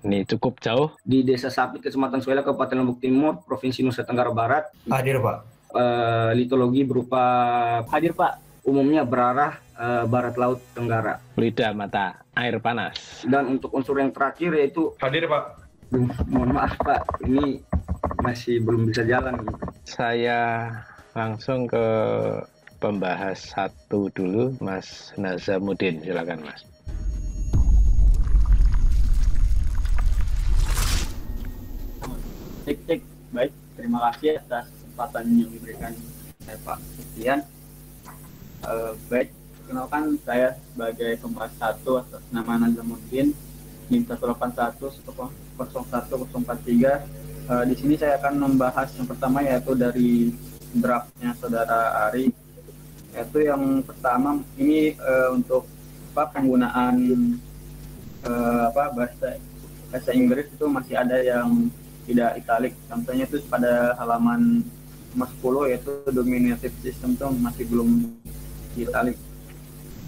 Ini cukup jauh. Di Desa Sapi, Kecamatan Suela, Kabupaten Lombok Timur, Provinsi Nusa Tenggara Barat. Hadir, Pak. Litologi berupa Hadir, Pak. umumnya berarah barat laut tenggara. Lidah, mata, air panas. Dan untuk unsur yang terakhir yaitu Hadir, Pak. Mohon maaf Pak, ini masih belum bisa jalan. Saya langsung ke pembahas satu dulu, Mas Nazamuddin. Silakan, Mas. Cek. Baik, terima kasih atas kesempatan yang diberikan oleh Pak Sekian. Baik, kenalkan saya sebagai pembahas satu atas nama Nazamuddin, NIM 181011043. Di sini saya akan membahas yang pertama yaitu dari draftnya Saudara Ari. Yaitu yang pertama ini untuk penggunaan bahasa Inggris itu masih ada yang tidak italik. Contohnya itu pada halaman 10 yaitu dominative system itu masih belum italik.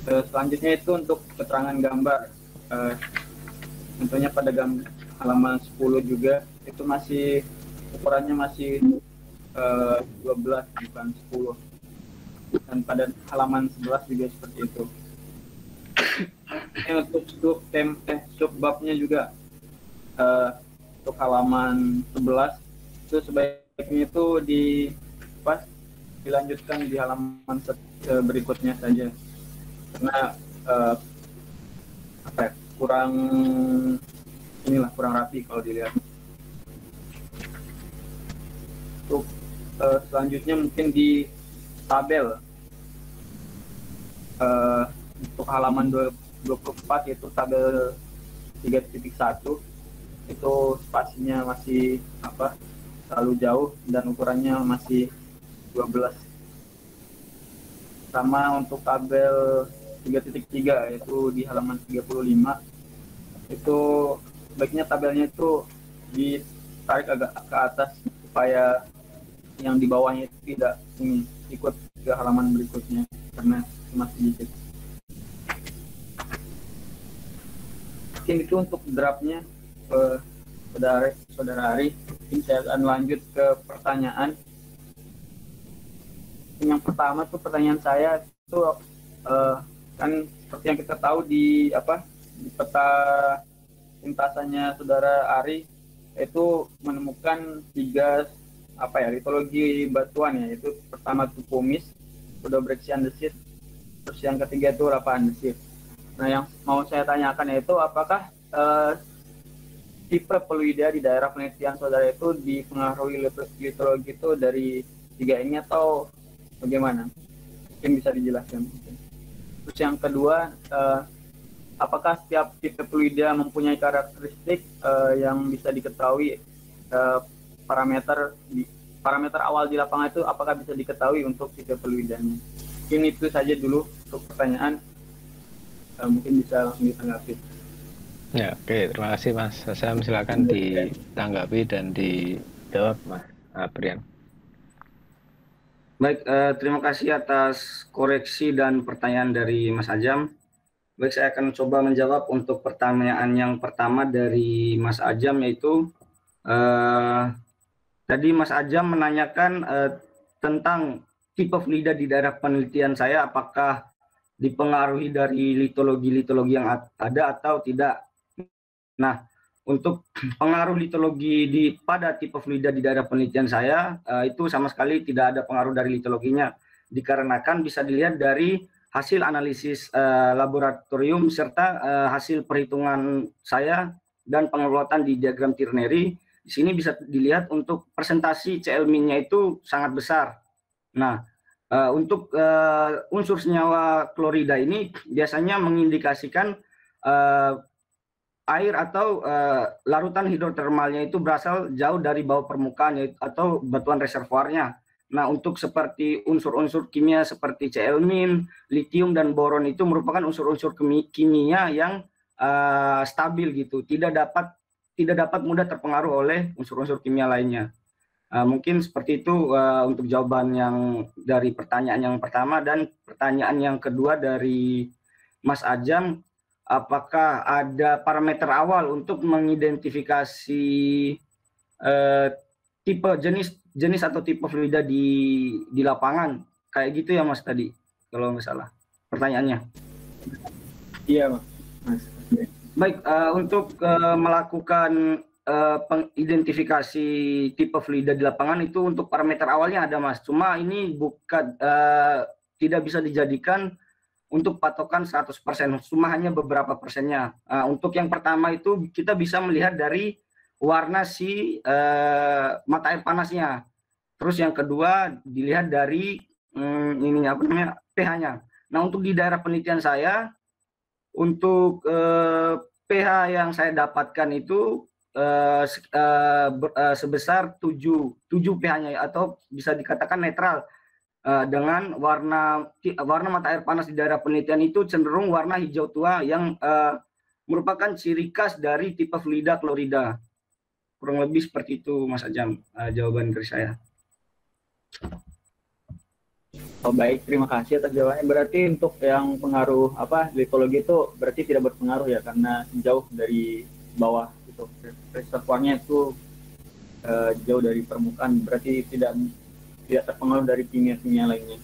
Selanjutnya itu untuk keterangan gambar. Contohnya pada halaman 10 juga itu masih ukurannya masih 12 bukan 10. Dan pada halaman 11 juga seperti itu. Untuk subbabnya juga untuk halaman 11 itu sebaiknya itu dilanjutkan di halaman berikutnya saja karena kurang rapi kalau dilihat. Untuk selanjutnya mungkin di tabel untuk halaman 24 yaitu tabel 3.1 itu spasinya masih terlalu jauh dan ukurannya masih 12. Sama untuk tabel 3.3 yaitu di halaman 35 itu baiknya tabelnya itu ditarik agak ke atas supaya yang di bawahnya itu tidak ikut ke halaman berikutnya karena masih sedikit. Mungkin itu untuk draftnya. Saudara Ari, ini saya akan lanjut ke pertanyaan. Yang pertama tuh pertanyaan saya itu kan seperti yang kita tahu di peta lintasannya Saudara Ari itu menemukan 3 litologi batuan ya, yaitu pertama itu pumice, kedua breksi andesit, terus yang ketiga itu lava andesit. Nah, yang mau saya tanyakan yaitu apakah tipe peluida di daerah penelitian saudara itu dipengaruhi litologi itu dari 3 ini atau bagaimana? Mungkin bisa dijelaskan. Terus yang kedua, apakah setiap tipe peluida mempunyai karakteristik yang bisa diketahui parameter awal di lapangan itu apakah bisa diketahui untuk tipe peluidanya? Mungkin itu saja dulu untuk pertanyaan. Mungkin bisa langsung ditanggapi. Ya, oke. Terima kasih, Mas Sam. Silakan ditanggapi dan dijawab, Mas Aprian. Baik, terima kasih atas koreksi dan pertanyaan dari Mas Ajam. Baik, saya akan coba menjawab untuk pertanyaan yang pertama dari Mas Ajam, yaitu tadi Mas Ajam menanyakan tentang tipe fluida di daerah penelitian saya, apakah dipengaruhi dari litologi yang ada atau tidak. Nah, untuk pengaruh litologi pada tipe fluida di daerah penelitian saya, itu sama sekali tidak ada pengaruh dari litologinya, dikarenakan bisa dilihat dari hasil analisis laboratorium serta hasil perhitungan saya dan pengelolaan di diagram ternary. Di sini bisa dilihat untuk presentasi CL-min-nya itu sangat besar. Nah, untuk unsur senyawa klorida ini biasanya mengindikasikan air atau larutan hidrotermalnya itu berasal jauh dari bawah permukaan atau batuan reservoirnya. Nah, untuk seperti unsur-unsur kimia seperti CL-min, litium dan boron itu merupakan unsur-unsur kimia yang stabil gitu, tidak dapat mudah terpengaruh oleh unsur-unsur kimia lainnya. Mungkin seperti itu untuk jawaban yang dari pertanyaan yang pertama. Dan pertanyaan yang kedua dari Mas Ajam, apakah ada parameter awal untuk mengidentifikasi tipe jenis atau tipe fluida di lapangan, kayak gitu ya Mas tadi kalau nggak salah pertanyaannya. Iya Mas. Baik, untuk melakukan pengidentifikasi tipe fluida di lapangan itu untuk parameter awalnya ada Mas, cuma ini bukan tidak bisa dijadikan untuk patokan 100%, cuma hanya beberapa persennya. Untuk yang pertama itu kita bisa melihat dari warna si mata air panasnya. Terus yang kedua dilihat dari ini apa namanya, pH-nya. Nah, untuk di daerah penelitian saya, untuk pH yang saya dapatkan itu sebesar 7 pH-nya, atau bisa dikatakan netral. Dengan warna mata air panas di daerah penelitian itu cenderung warna hijau tua yang merupakan ciri khas dari tipe fluida klorida. Kurang lebih seperti itu Mas Ajam, jawaban dari saya. Oh baik, terima kasih atas jawabannya. Berarti untuk yang pengaruh litologi itu berarti tidak berpengaruh ya, karena jauh dari bawah itu, reservoirnya itu jauh dari permukaan, berarti tidak terpengaruh dari kimia-kimia lainnya.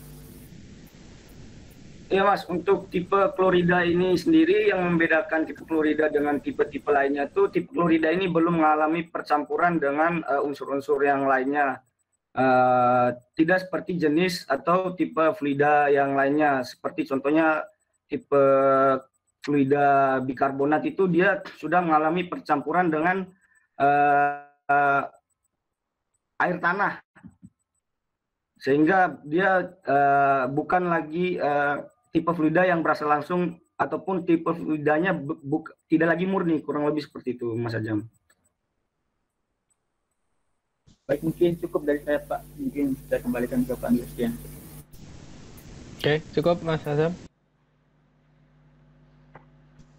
Iya Mas, untuk tipe klorida ini sendiri yang membedakan tipe klorida dengan tipe-tipe lainnya itu, tipe klorida ini belum mengalami percampuran dengan unsur-unsur yang lainnya. Tidak seperti jenis atau tipe fluida yang lainnya, seperti contohnya tipe fluida bikarbonat itu dia sudah mengalami percampuran dengan air tanah, sehingga dia bukan lagi tipe fluida yang berasal langsung, ataupun tipe fluidanya tidak lagi murni, kurang lebih seperti itu Mas Ajam. Baik, mungkin cukup dari saya Pak, mungkin saya kembalikan ke Pak Andreas. Oke, cukup Mas Azam?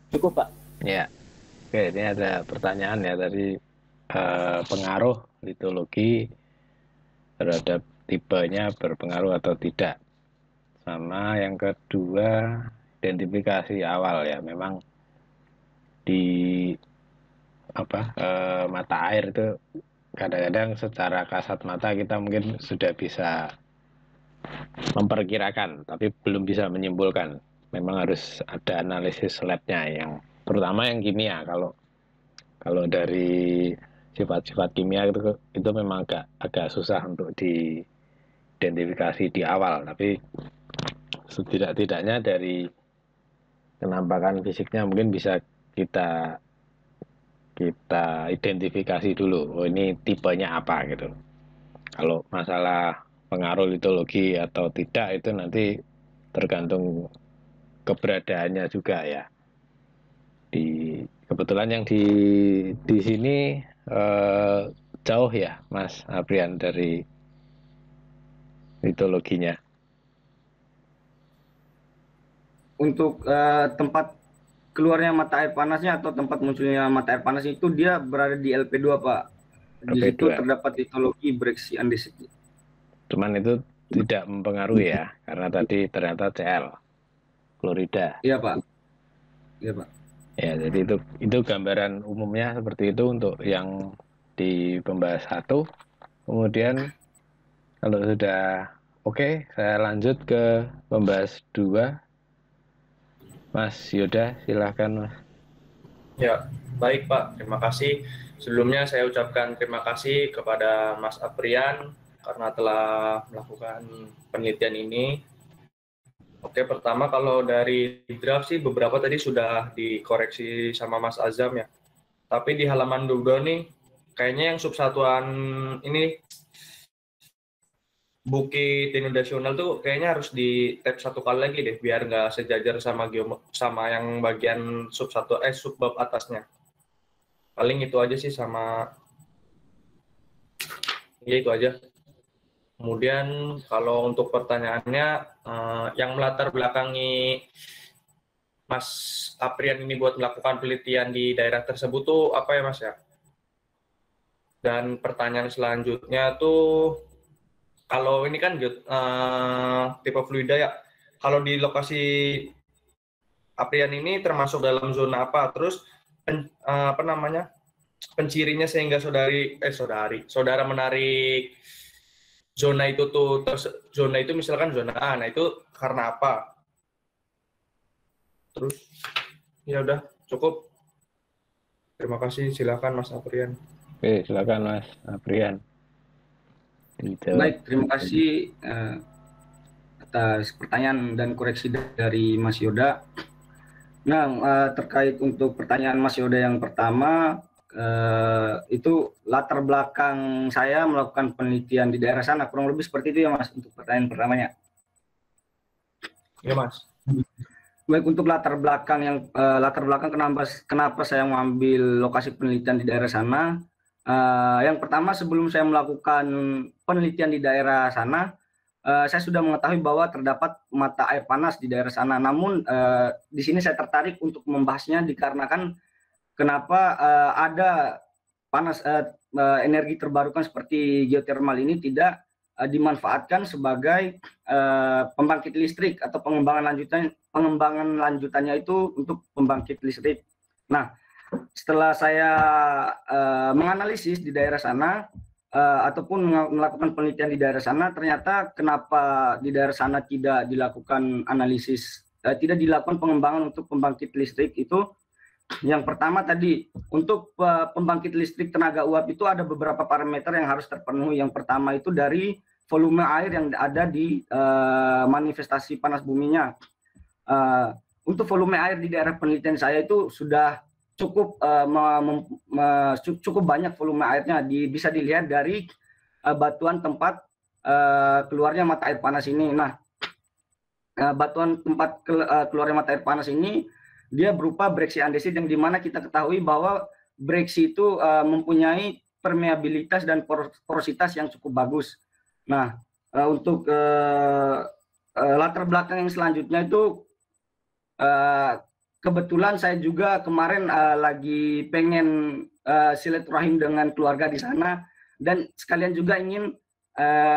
Cukup Pak. Ya, oke, ini ada pertanyaan ya dari pengaruh litologi terhadap tipenya berpengaruh atau tidak. Sama yang kedua, identifikasi awal ya, memang di mata air itu kadang-kadang secara kasat mata kita mungkin sudah bisa memperkirakan, tapi belum bisa menyimpulkan. Memang harus ada analisis labnya, yang terutama yang kimia. Kalau dari sifat-sifat kimia itu memang agak susah untuk diidentifikasi di awal, tapi setidak-tidaknya dari penampakan fisiknya mungkin bisa kita identifikasi dulu, oh ini tipenya apa gitu. Kalau masalah pengaruh litologi atau tidak itu nanti tergantung keberadaannya juga ya. Kebetulan yang di sini jauh ya Mas Aprian dari litologinya. Untuk Tempat keluarnya mata air panasnya atau tempat munculnya mata air panas itu dia berada di LP2 Pak. Di LP2. situ terdapat litologi breaksi andesiti. Cuman itu tidak mempengaruhi ya, karena tadi ternyata Cl klorida. Iya Pak. Iya Pak. Ya, jadi itu gambaran umumnya seperti itu untuk yang di pembahas 1. Kemudian kalau sudah oke, saya lanjut ke pembahas 2. Mas Yoda, silahkan Mas. Ya, baik Pak, terima kasih. Sebelumnya saya ucapkan terima kasih kepada Mas Aprian karena telah melakukan penelitian ini. Oke, pertama kalau dari draft sih beberapa tadi sudah dikoreksi sama Mas Azam ya. Tapi di halaman 2 nih, kayaknya yang subsatuan ini Bukit Denudation tuh kayaknya harus di tab 1 kali lagi deh, biar nggak sejajar sama yang bagian subbab atasnya. Paling itu aja sih, sama ya itu aja. Kemudian kalau untuk pertanyaannya, yang melatar belakangi Mas Aprian ini buat melakukan penelitian di daerah tersebut tuh apa ya Mas ya? Dan pertanyaan selanjutnya tuh, kalau ini kan tipe fluida ya, kalau di lokasi Aprian ini termasuk dalam zona apa? Terus apa namanya? Pencirinya sehingga saudara menarik zona itu zona itu misalkan zona A. Nah, itu karena apa? Terus ya udah cukup. Terima kasih. Silakan Mas Aprian. Oke, silakan Mas Aprian. Baik, terima kasih atas pertanyaan dan koreksi dari Mas Yoda. Nah, terkait untuk pertanyaan Mas Yoda yang pertama, itu latar belakang saya melakukan penelitian di daerah sana, kurang lebih seperti itu ya Mas, untuk pertanyaan pertamanya. Ya Mas. Baik, untuk latar belakang kenapa saya mengambil lokasi penelitian di daerah sana. Yang pertama, sebelum saya melakukan penelitian di daerah sana, saya sudah mengetahui bahwa terdapat mata air panas di daerah sana. Namun di sini saya tertarik untuk membahasnya dikarenakan kenapa ada energi terbarukan seperti geotermal ini tidak dimanfaatkan sebagai pembangkit listrik atau pengembangan lanjutannya itu untuk pembangkit listrik. Nah, setelah saya menganalisis di daerah sana ataupun melakukan penelitian di daerah sana, ternyata kenapa di daerah sana tidak dilakukan analisis, tidak dilakukan pengembangan untuk pembangkit listrik itu. Yang pertama tadi, untuk pembangkit listrik tenaga uap itu ada beberapa parameter yang harus terpenuhi. Yang pertama itu dari volume air yang ada di manifestasi panas buminya. Untuk volume air di daerah penelitian saya itu sudah cukup cukup banyak volume airnya, bisa dilihat dari batuan tempat keluarnya mata air panas ini. Nah, batuan tempat keluarnya mata air panas ini dia berupa breksi andesit, yang dimana kita ketahui bahwa breksi itu mempunyai permeabilitas dan porositas yang cukup bagus. Nah, untuk latar belakang yang selanjutnya itu kebetulan saya juga kemarin lagi pengen silaturahim dengan keluarga di sana, dan sekalian juga ingin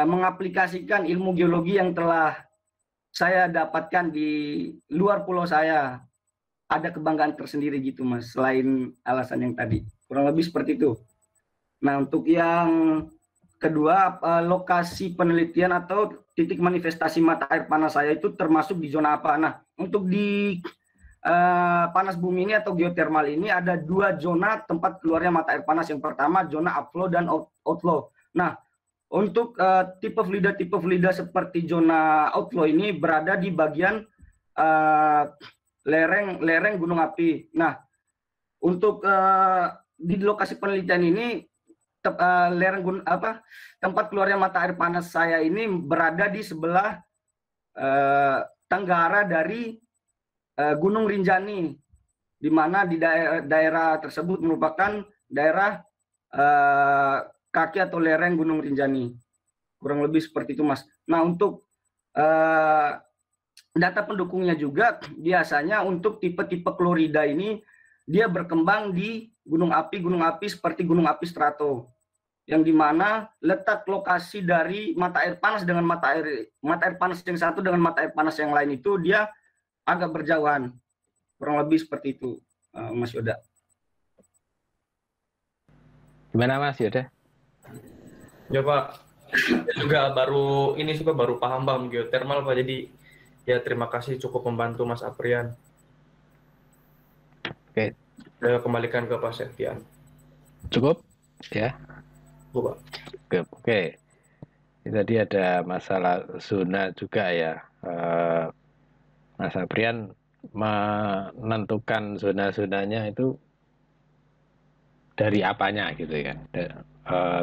mengaplikasikan ilmu geologi yang telah saya dapatkan di luar pulau saya. Ada kebanggaan tersendiri gitu Mas, selain alasan yang tadi. Kurang lebih seperti itu. Nah, untuk yang kedua, lokasi penelitian atau titik manifestasi mata air panas saya itu termasuk di zona apa? Nah, untuk di panas bumi ini atau geotermal ini ada dua zona tempat keluarnya mata air panas. Yang pertama zona upflow dan outflow. Nah, untuk tipe fluida seperti zona outflow ini berada di bagian lereng gunung api. Nah, untuk di lokasi penelitian ini tempat keluarnya mata air panas saya ini berada di sebelah tenggara dari Gunung Rinjani, di mana di daerah tersebut merupakan daerah kaki atau lereng Gunung Rinjani. Kurang lebih seperti itu Mas. Nah, untuk data pendukungnya juga biasanya untuk tipe-tipe klorida ini dia berkembang di gunung api seperti gunung api strato, yang dimana letak lokasi dari mata air panas dengan mata air panas yang satu dengan mata air panas yang lain itu dia agak berjauhan. Kurang lebih seperti itu Mas Yoda. Gimana Mas Yoda? Ya Pak, juga baru paham geotermal Pak, jadi ya terima kasih, cukup membantu Mas Aprian. Oke. Saya kembalikan ke Pak Septian. Cukup ya? Cukup Pak. Oke. Tadi ada masalah zona juga ya. Mas Aprian menentukan zona-zonanya itu dari apanya gitu ya?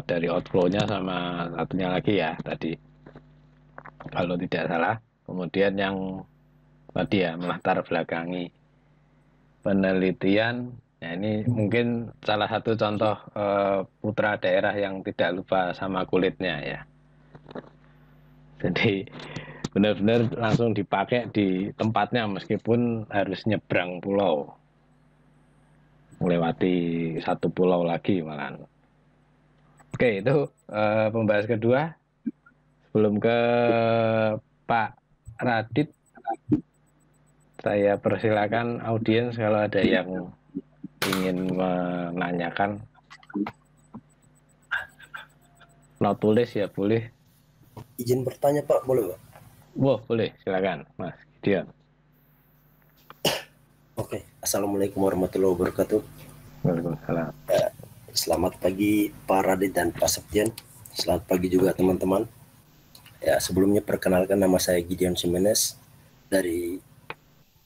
Dari outflow-nya sama satunya lagi ya tadi. Kalau tidak salah. Kemudian yang tadi ya melatar belakangi penelitian, ya ini mungkin salah satu contoh putra daerah yang tidak lupa sama kulitnya ya. Jadi benar-benar langsung dipakai di tempatnya meskipun harus nyebrang pulau, melewati satu pulau lagi malahan. Oke, itu pembahasan kedua. Sebelum ke Pak Radit, saya persilakan audiens kalau ada yang ingin menanyakan. Not tulis ya boleh. Izin bertanya Pak, boleh Pak? Wah, boleh, silakan Mas Gideon. Oke, Assalamualaikum warahmatullahi wabarakatuh. Waalaikumsalam. Selamat pagi Pak Radit dan Pak Septian. Selamat pagi juga teman-teman. Ya, sebelumnya perkenalkan nama saya Gideon Jimenez dari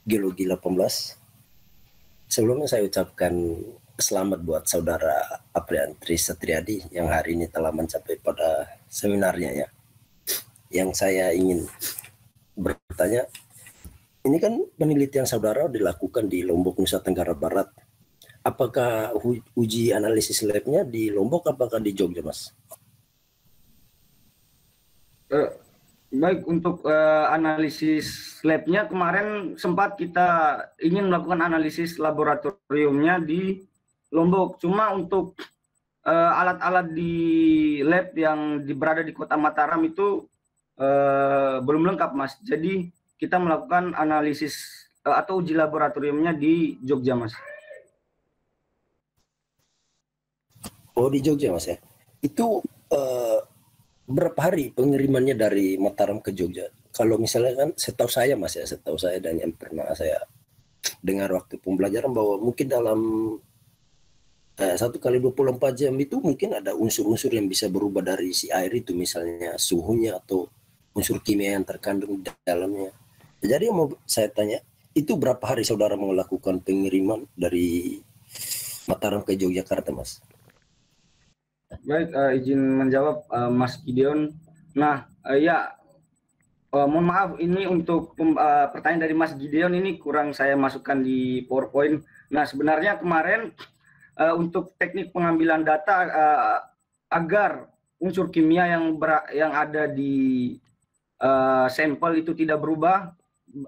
Geologi 18. Sebelumnya saya ucapkan selamat buat saudara Aprian Tri Satriadi yang hari ini telah mencapai pada seminarnya ya. Yang saya ingin bertanya, ini kan penelitian saudara dilakukan di Lombok, Nusa Tenggara Barat. Apakah uji analisis labnya di Lombok, apakah di Jogja, Mas? Baik, untuk analisis labnya kemarin sempat kita ingin melakukan analisis laboratoriumnya di Lombok. Cuma untuk alat-alat di lab yang berada di Kota Mataram itu belum lengkap, Mas. Jadi kita melakukan analisis atau uji laboratoriumnya di Jogja, Mas. Oh, di Jogja, Mas ya. Itu berapa hari pengirimannya dari Mataram ke Jogja? Kalau misalnya kan setahu saya, Mas ya, setahu saya dan yang pernah saya dengar waktu pembelajaran bahwa mungkin dalam 1 kali 24 jam itu mungkin ada unsur-unsur yang bisa berubah dari si air itu, misalnya suhunya atau unsur kimia yang terkandung di dalamnya. Jadi mau saya tanya, itu berapa hari saudara melakukan pengiriman dari Mataram ke Yogyakarta, Mas? Baik, izin menjawab Mas Gideon. Nah, mohon maaf ini untuk pertanyaan dari Mas Gideon ini kurang saya masukkan di PowerPoint. Nah, sebenarnya kemarin untuk teknik pengambilan data agar unsur kimia yang ada di sampel itu tidak berubah,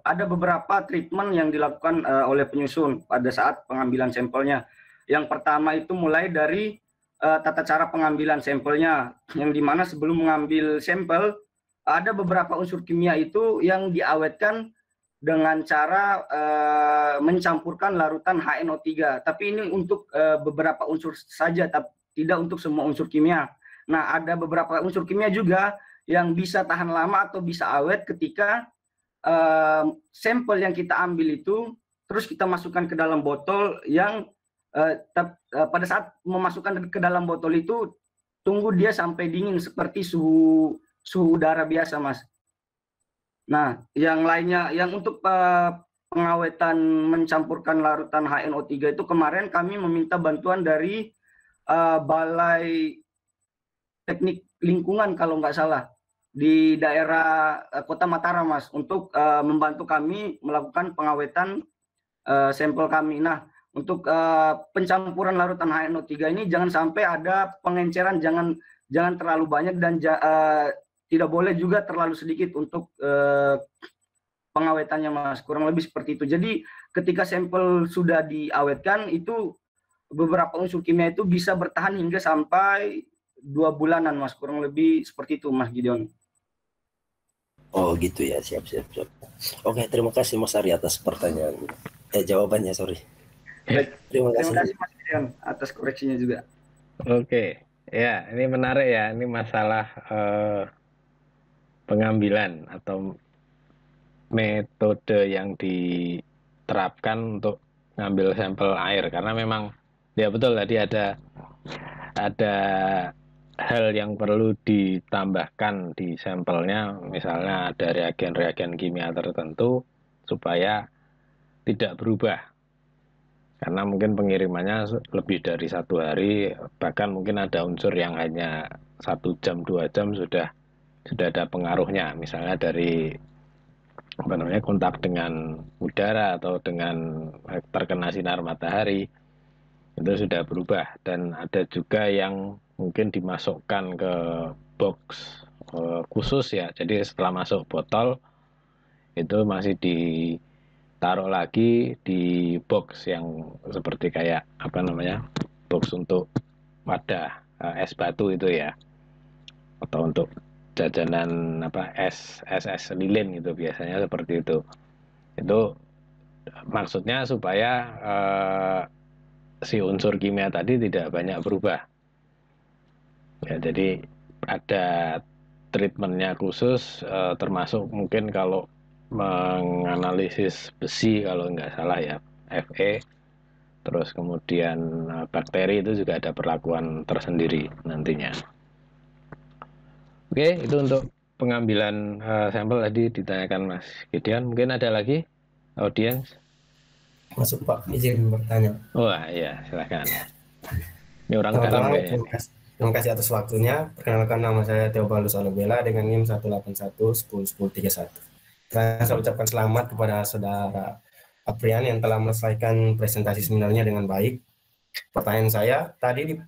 ada beberapa treatment yang dilakukan oleh penyusun pada saat pengambilan sampelnya. Yang pertama itu mulai dari tata cara pengambilan sampelnya, yang dimana sebelum mengambil sampel ada beberapa unsur kimia itu yang diawetkan dengan cara mencampurkan larutan HNO3. Tapi ini untuk beberapa unsur saja, tidak untuk semua unsur kimia. Nah, ada beberapa unsur kimia juga yang bisa tahan lama atau bisa awet ketika sampel yang kita ambil itu terus kita masukkan ke dalam botol yang pada saat memasukkan ke dalam botol itu tunggu dia sampai dingin seperti suhu udara biasa, Mas. Nah, yang lainnya yang untuk pengawetan mencampurkan larutan HNO3 itu kemarin kami meminta bantuan dari Balai Teknik Lingkungan kalau nggak salah di daerah Kota Mataram, Mas, untuk membantu kami melakukan pengawetan sampel kami. Nah, untuk pencampuran larutan HNO3 ini jangan sampai ada pengenceran, jangan terlalu banyak dan tidak boleh juga terlalu sedikit untuk pengawetannya, Mas. Kurang lebih seperti itu. Jadi ketika sampel sudah diawetkan itu beberapa unsur kimia itu bisa bertahan hingga sampai 2 bulanan, Mas. Kurang lebih seperti itu, Mas Gideon. Oh gitu ya, siap. Oke, terima kasih Mas Ari atas pertanyaan. Jawabannya, sorry. Terima kasih Mas Gideon atas koreksinya juga. Oke, ya ini menarik ya, ini masalah pengambilan atau metode yang diterapkan untuk ngambil sampel air, karena memang ya betul tadi ada hal yang perlu ditambahkan di sampelnya, misalnya ada reagen-reagen kimia tertentu supaya tidak berubah, karena mungkin pengirimannya lebih dari 1 hari, bahkan mungkin ada unsur yang hanya 1 jam 2 jam sudah ada pengaruhnya, misalnya dari kontak dengan udara atau dengan terkena sinar matahari itu sudah berubah. Dan ada juga yang mungkin dimasukkan ke box khusus ya, jadi setelah masuk botol itu masih ditaruh lagi di box yang seperti kayak box untuk wadah es batu itu ya, atau untuk jajanan es lilin gitu, biasanya seperti itu maksudnya supaya si unsur kimia tadi tidak banyak berubah. Ya, jadi ada treatmentnya khusus, termasuk mungkin kalau menganalisis besi kalau nggak salah ya, Fe, terus kemudian bakteri itu juga ada perlakuan tersendiri nantinya. Oke, itu untuk pengambilan sampel tadi ditanyakan Mas Gideon. Mungkin ada lagi audiens? Masuk Pak, izin bertanya. Wah iya, silakan. Ini orang dalam Pertama-tama kayaknya. terima kasih atas waktunya. Perkenalkan, nama saya Theobalus Alobela dengan NIM 181101031. Saya ucapkan selamat kepada saudara Aprian yang telah menyelesaikan presentasi seminarnya dengan baik. Pertanyaan saya, tadi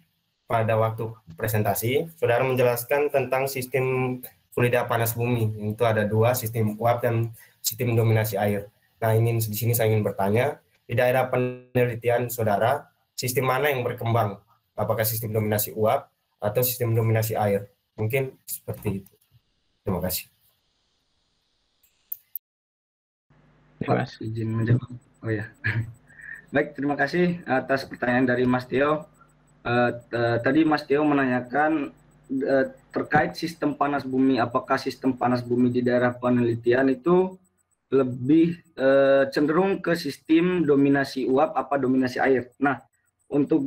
pada waktu presentasi, saudara menjelaskan tentang sistem fluida panas bumi. Itu ada dua, sistem uap dan sistem dominasi air. Nah, di sini saya ingin bertanya, di daerah penelitian saudara, sistem mana yang berkembang? Apakah sistem dominasi uap atau sistem dominasi air? Mungkin seperti itu. Terima kasih. Pak, izin menjawab. Oh ya. Baik, terima kasih atas pertanyaan dari Mas Tio. Tadi Mas Tio menanyakan terkait sistem panas bumi. Apakah sistem panas bumi di daerah penelitian itu lebih cenderung ke sistem dominasi uap apa dominasi air? Nah, untuk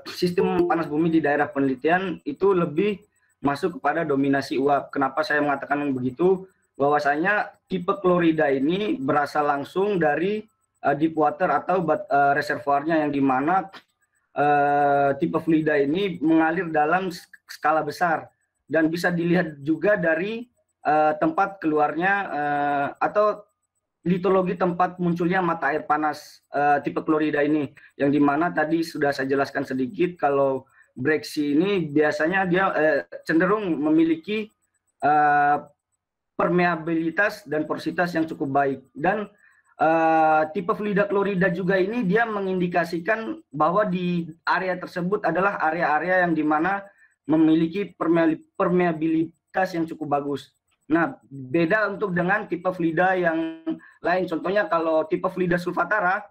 sistem panas bumi di daerah penelitian itu lebih masuk kepada dominasi uap. Kenapa saya mengatakan begitu? Bahwasanya tipe klorida ini berasal langsung dari deep water atau reservoirnya, yang dimana tipe fluida ini mengalir dalam skala besar dan bisa dilihat juga dari tempat keluarnya atau litologi tempat munculnya mata air panas tipe klorida ini, yang dimana tadi sudah saya jelaskan sedikit kalau breksi ini biasanya dia cenderung memiliki permeabilitas dan porositas yang cukup baik, dan tipe fluida klorida juga ini dia mengindikasikan bahwa di area tersebut adalah area-area yang dimana memiliki permeabilitas yang cukup bagus. Nah, beda untuk dengan tipe fluida yang lain. Contohnya kalau tipe fluida sulfatara,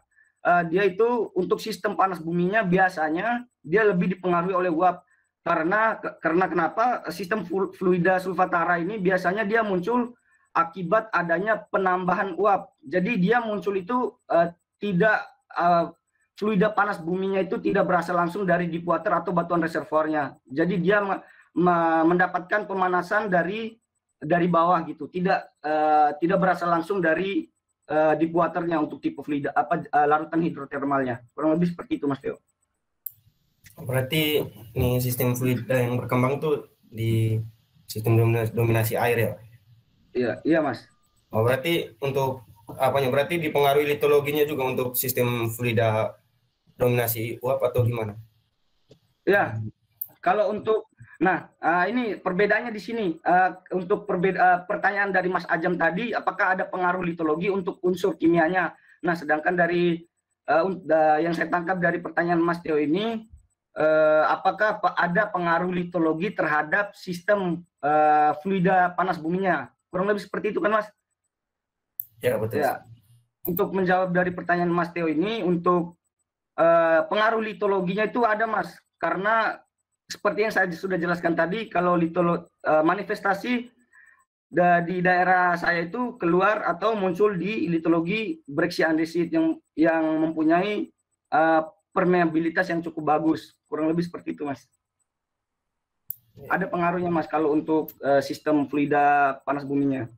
dia itu untuk sistem panas buminya biasanya dia lebih dipengaruhi oleh uap. Karena kenapa? Sistem fluida sulfatara ini biasanya dia muncul akibat adanya penambahan uap. Jadi dia muncul itu tidak fluida panas buminya itu tidak berasal langsung dari deep water atau batuan reservoirnya. Jadi dia mendapatkan pemanasan dari bawah gitu, tidak berasal langsung dari deep waternya untuk tipe fluida larutan hidrotermalnya. Kurang lebih seperti itu, Mas Teo. Berarti ini sistem fluida yang berkembang tuh di sistem dominasi air ya? Iya Mas. Oh, berarti untuk apanya? Berarti dipengaruhi litologinya juga untuk sistem fluida dominasi uap atau gimana? Ya, kalau untuk ini perbedaannya di sini. Untuk pertanyaan dari Mas Ajam tadi, apakah ada pengaruh litologi untuk unsur kimianya? Nah, sedangkan dari yang saya tangkap dari pertanyaan Mas Teo ini, apakah ada pengaruh litologi terhadap sistem fluida panas buminya? Kurang lebih seperti itu kan, Mas? Ya, betul. Ya. Untuk menjawab dari pertanyaan Mas Teo ini, untuk pengaruh litologinya itu ada, Mas. Karena seperti yang saya sudah jelaskan tadi, kalau manifestasi di daerah saya itu keluar atau muncul di litologi breksi andesit yang mempunyai permeabilitas yang cukup bagus. Kurang lebih seperti itu, Mas. Ada pengaruhnya, Mas, kalau untuk sistem fluida panas buminya.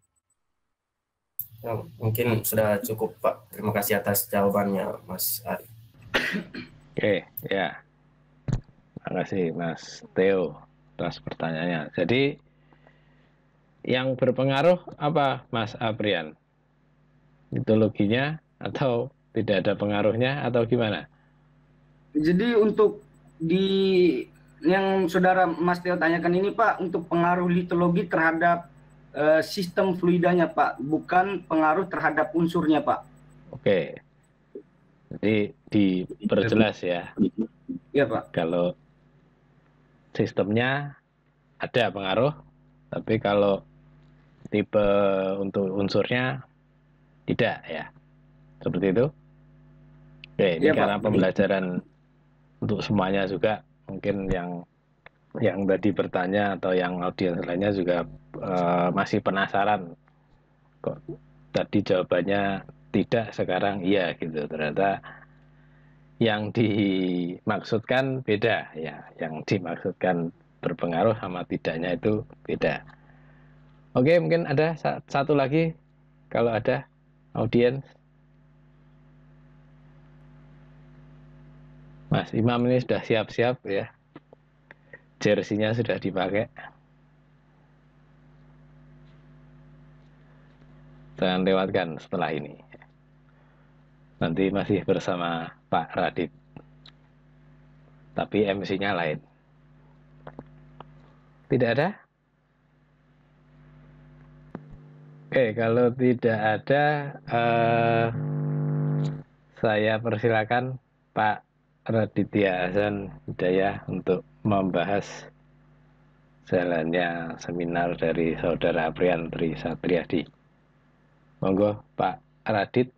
Ya, mungkin sudah cukup, Pak. Terima kasih atas jawabannya, Mas Ari. Oke, ya. Terima kasih, Mas Theo, atas pertanyaannya. Jadi, yang berpengaruh apa, Mas Aprian? Litologinya atau tidak ada pengaruhnya atau gimana? Jadi untuk yang saudara Mas Theo tanyakan ini, Pak, untuk pengaruh litologi terhadap sistem fluidanya, Pak, bukan pengaruh terhadap unsurnya, Pak. Oke, jadi diperjelas ya. Iya, Pak. Kalau sistemnya ada pengaruh, tapi kalau tipe untuk unsurnya tidak ya. Seperti itu. Oke, ini Iya, karena Pak. pembelajaran untuk semuanya juga, mungkin yang tadi bertanya atau yang audiens lainnya juga masih penasaran kok tadi jawabannya tidak, sekarang iya gitu. Ternyata yang dimaksudkan beda ya, yang dimaksudkan berpengaruh sama tidaknya itu beda. Oke, mungkin ada satu lagi kalau ada audiens. Mas Imam ini sudah siap-siap ya, jersinya sudah dipakai. Jangan lewatkan setelah ini. Nanti masih bersama Pak Radit, tapi MC-nya lain. Tidak ada? Oke, kalau tidak ada, saya persilakan Pak Raditya Hasan Hidayah untuk membahas jalannya seminar dari Saudara Aprian Tri Satriadi. Monggo Pak Radit.